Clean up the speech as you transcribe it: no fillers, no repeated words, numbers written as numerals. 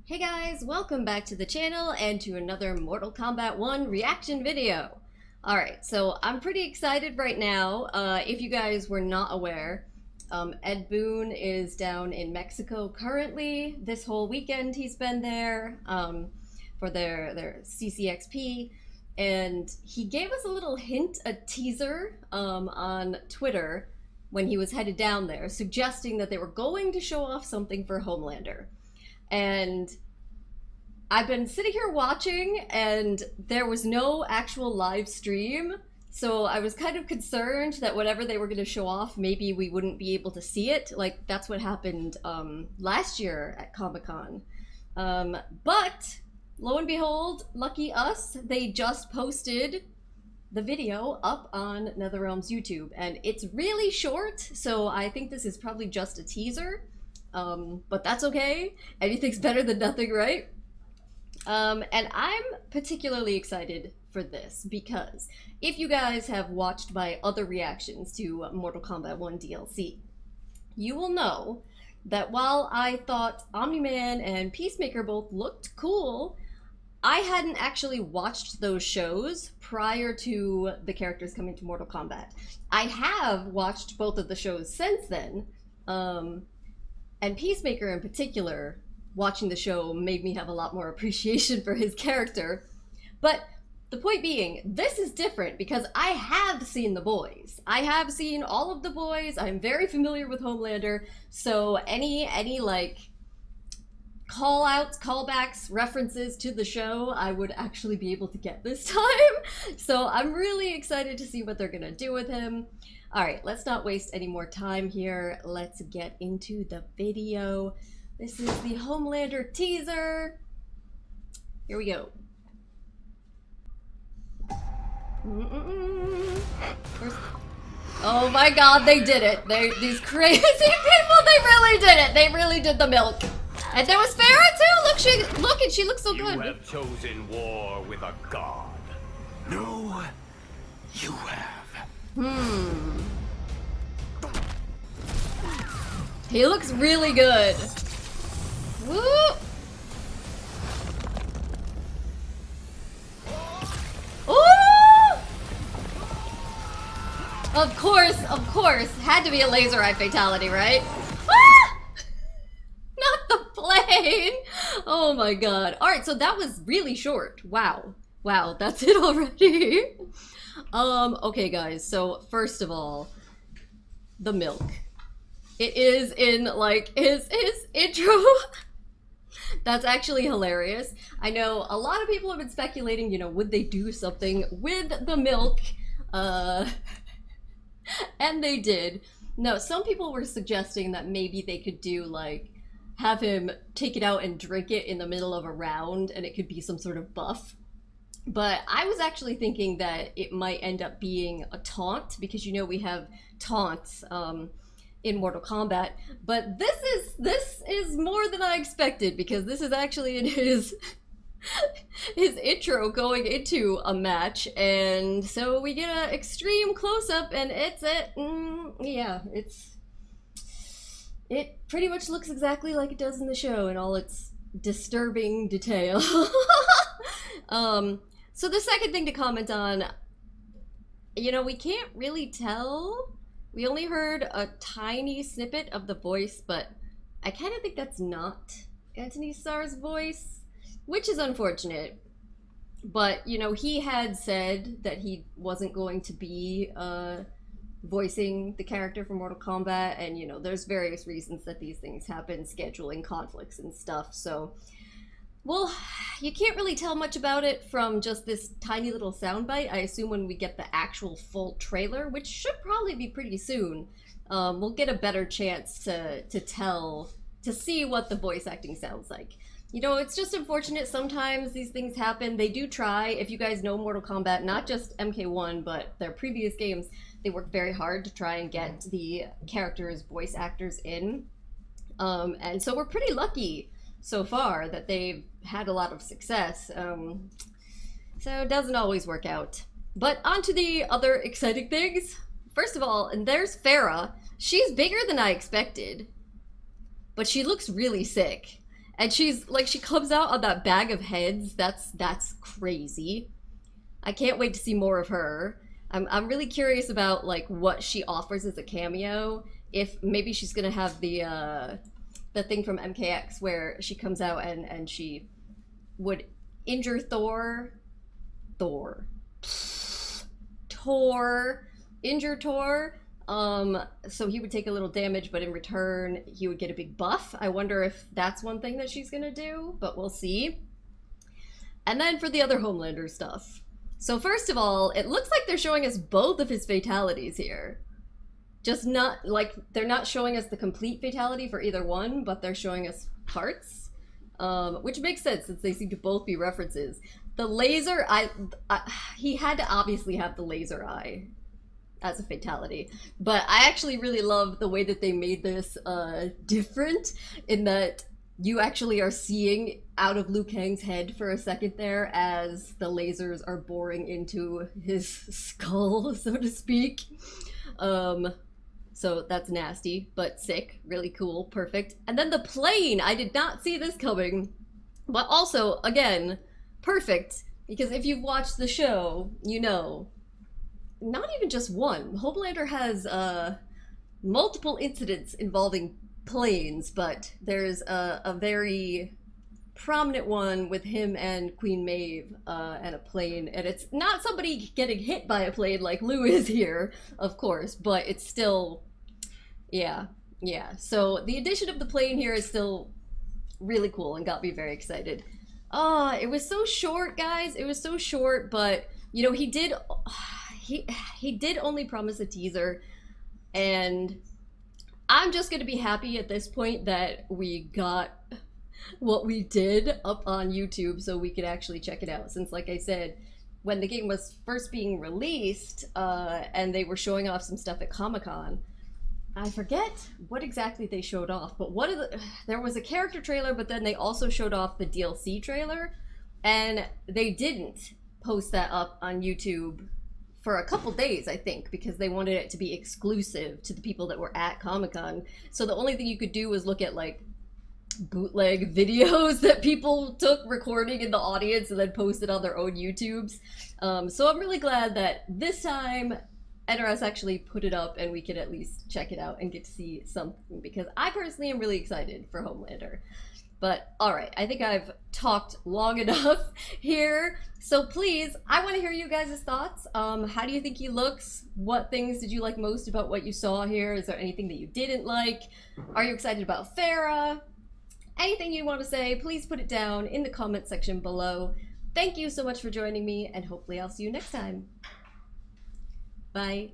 Hey guys, welcome back to the channel and to another Mortal Kombat 1 reaction video. Alright, so I'm pretty excited right now. If you guys were not aware, Ed Boon is down in Mexico currently. This whole weekend he's been there for their CCXP, and he gave us a little hint, a teaser on Twitter when he was headed down there, suggesting that they were going to show off something for Homelander. And I've been sitting here watching, and there was no actual live stream, so I was kind of concerned that whatever they were going to show off, maybe we wouldn't be able to see it. Like, that's what happened last year at Comic-Con. But, lo and behold, lucky us, they just posted the video up on NetherRealm's YouTube, and it's really short, so I think this is probably just a teaser. But that's okay. Anything's better than nothing, right? And I'm particularly excited for this because if you guys have watched my other reactions to Mortal Kombat 1 DLC, you will know that while I thought Omni-Man and Peacemaker both looked cool, I hadn't actually watched those shows prior to the characters coming to Mortal Kombat. I have watched both of the shows since then, and Peacemaker in particular, watching the show made me have a lot more appreciation for his character. But the point being, this is different because I have seen the boys. I have seen all of the boys. I'm very familiar with Homelander. So any like call-outs, callbacks, references to the show, I would actually be able to get this time. So I'm really excited to see what they're gonna do with him. All right, let's not waste any more time here. Let's get into the video. This is the Homelander teaser. Here we go. Oh my god, they did it. These crazy people, they really did it. They really did the milk. And there was Ferra too. Look, she looks so good. You have chosen war with a god. No, you have. He looks really good. Woo! Ooh! Of course. Had to be a laser eye fatality, right? Ah! Not the plane! Oh my god. Alright, so that was really short. Wow. Wow, that's it already. Okay guys, so first of all, the milk. It is in, like, his intro. That's actually hilarious. I know a lot of people have been speculating, you know, would they do something with the milk? And they did. No, some people were suggesting that maybe they could do, like, have him take it out and drink it in the middle of a round, and it could be some sort of buff. But I was actually thinking that it might end up being a taunt, because, you know, we have taunts, in Mortal Kombat, but this is more than I expected, because this is actually in his intro going into a match, and so we get an extreme close-up, and yeah, it pretty much looks exactly like it does in the show in all its disturbing detail. So the second thing to comment on, you know, we can't really tell. We only heard a tiny snippet of the voice, but I kind of think that's not Anthony Starr's voice, which is unfortunate. But, you know, he had said that he wasn't going to be voicing the character from Mortal Kombat, and, you know, there's various reasons that these things happen, scheduling conflicts and stuff, so... Well, you can't really tell much about it from just this tiny little soundbite. I assume when we get the actual full trailer, which should probably be pretty soon, we'll get a better chance to see what the voice acting sounds like. You know, it's just unfortunate sometimes these things happen. They do try. If you guys know Mortal Kombat, not just MK1, but their previous games, they work very hard to try and get the characters' voice actors in. And so we're pretty lucky so far that they've had a lot of success, so it doesn't always work out. But on to the other exciting things. First of all, and there's Ferra. She's bigger than I expected, but she looks really sick. And she's like, she comes out on that bag of heads. That's crazy. I can't wait to see more of her. I'm really curious about like what she offers as a cameo. If maybe she's gonna have the thing from MKX where she comes out and she would injure injure Tor. So he would take a little damage, but in return he would get a big buff. I wonder if that's one thing that she's gonna do, but we'll see. And then for the other Homelander stuff. So first of all, it looks like they're showing us both of his fatalities here. Just not, like, they're not showing us the complete fatality for either one, but they're showing us parts. Which makes sense since they seem to both be references. The laser, he had to obviously have the laser eye as a fatality. But I actually really love the way that they made this different, in that you actually are seeing out of Liu Kang's head for a second there as the lasers are boring into his skull, so to speak. So that's nasty, but sick, really cool, perfect. And then the plane, I did not see this coming, but also, again, perfect, because if you've watched the show, you know, not even just one. Homelander has multiple incidents involving planes, but there's a very prominent one with him and Queen Maeve and a plane, and it's not somebody getting hit by a plane like Lou is here, of course, but it's still, yeah. So the addition of the plane here is still really cool and got me very excited. It was so short, guys. It was so short, but you know, he did only promise a teaser, and I'm just gonna be happy at this point that we got what we did up on YouTube so we could actually check it out, since like I said, when the game was first being released and they were showing off some stuff at Comic-Con, I forget what exactly they showed off, but there was a character trailer, but then they also showed off the DLC trailer, and they didn't post that up on YouTube for a couple days, I think, because they wanted it to be exclusive to the people that were at Comic-Con. So the only thing you could do was look at like bootleg videos that people took recording in the audience and then posted on their own YouTubes. So I'm really glad that this time NRS actually put it up and we could at least check it out and get to see something, because I personally am really excited for Homelander. But alright, I think I've talked long enough here. So please, I want to hear you guys' thoughts. How do you think he looks? What things did you like most about what you saw here? Is there anything that you didn't like? Are you excited about Ferra? Anything you want to say, please put it down in the comment section below. Thank you so much for joining me, and hopefully I'll see you next time. Bye.